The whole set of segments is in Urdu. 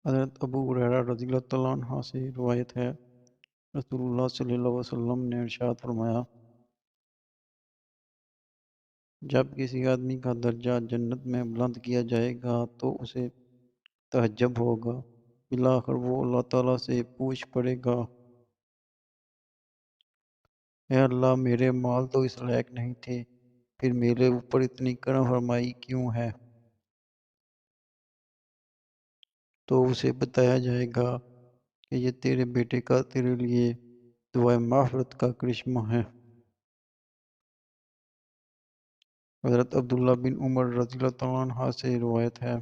حضرت ابو ہریرہ رضی اللہ تعالیٰ عنہ سے روایت ہے، رسول اللہ صلی اللہ علیہ وسلم نے ارشاد فرمایا، جب کسی آدمی کا درجہ جنت میں بلند کیا جائے گا تو اسے تعجب ہوگا، بالآخر وہ اللہ تعالیٰ سے پوچھ پڑے گا، اے اللہ، میرے مال تو اس لائق نہیں تھے، پھر میرے اوپر اتنی کرم فرمائی کیوں ہے؟ تو اسے بتایا جائے گا کہ یہ تیرے بیٹے کا تیرے لیے دعائے مغفرت کا کرشمہ ہے۔ حضرت عبداللہ بن عمر رضی اللہ تعالیٰ عنہ سے روایت ہے،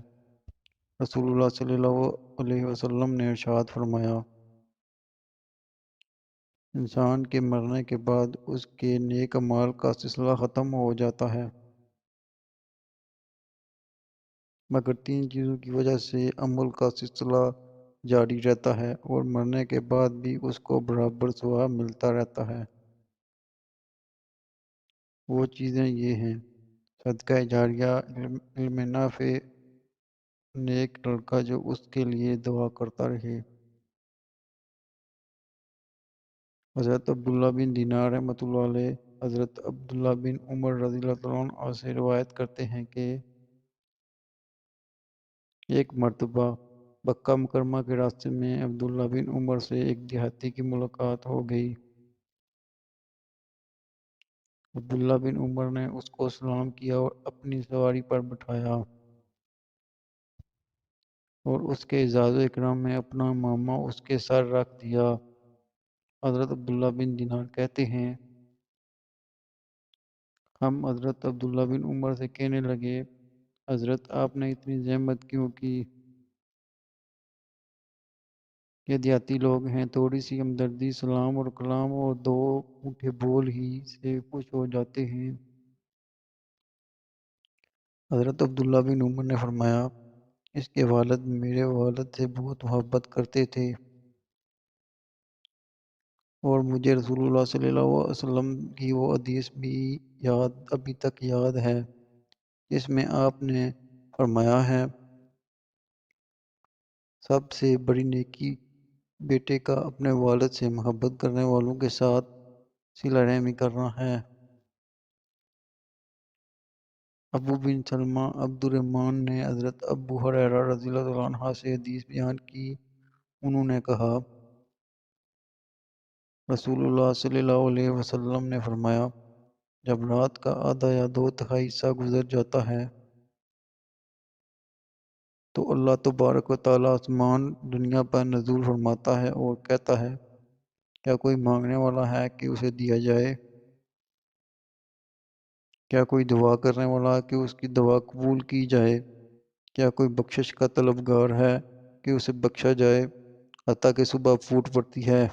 رسول اللہ صلی اللہ علیہ وسلم نے ارشاد فرمایا، انسان کے مرنے کے بعد اس کے نیک اعمال کا سلسلہ ختم ہو جاتا ہے، مگر 3 چیزوں کی وجہ سے عمل کا سلسلہ جاری رہتا ہے اور مرنے کے بعد بھی اس کو برابر ثواب ملتا رہتا ہے۔ وہ چیزیں یہ ہیں: صدقہ جاریہ، علم نافع، نیک لڑکا جو اس کے لیے دعا کرتا رہے۔ حضرت عبداللہ بن دینار رحمۃ اللہ علیہ حضرت عبداللہ بن عمر رضی اللہ عنہ سے روایت کرتے ہیں کہ ایک مرتبہ مکہ مکرمہ کے راستے میں عبداللہ بن عمر سے ایک دیہاتی کی ملاقات ہو گئی۔ عبداللہ بن عمر نے اس کو سلام کیا اور اپنی سواری پر بٹھایا اور اس کے اعزاز و اکرام میں اپنا مامہ اس کے سر رکھ دیا۔ حضرت عبداللہ بن دینار کہتے ہیں، ہم حضرت عبداللہ بن عمر سے کہنے لگے، حضرت آپ نے اتنی زحمت کیوں کی؟ یہ دیہاتی لوگ ہیں، تھوڑی سی ہمدردی، سلام اور کلام اور 2 میٹھے بول ہی سے خوش ہو جاتے ہیں۔ حضرت عبداللہ بن عمر نے فرمایا، اس کے والد میرے والد سے بہت محبت کرتے تھے اور مجھے رسول اللہ صلی اللہ علیہ وسلم کی وہ حدیث بھی ابھی تک یاد ہے جس میں آپ نے فرمایا ہے، سب سے بڑی نیکی بیٹے کا اپنے والد سے محبت کرنے والوں کے ساتھ صلہ رحمی کرنا ہے۔ ابو بن سلمہ عبد الرحمن نے حضرت ابو ہریرہ رضی اللہ عنہ سے حدیث بیان کی، انہوں نے کہا، رسول اللہ صلی اللہ علیہ وسلم نے فرمایا، جب رات کا آدھا یا 2/3 حصہ گزر جاتا ہے تو اللہ تبارک و تعالیٰ آسمان دنیا پر نزول فرماتا ہے اور کہتا ہے، کیا کوئی مانگنے والا ہے کہ اسے دیا جائے؟ کیا کوئی دعا کرنے والا ہے کہ اس کی دعا قبول کی جائے؟ کیا کوئی بخشش کا طلبگار ہے کہ اسے بخشا جائے حتیٰ کہ صبح پھوٹ پڑتی ہے؟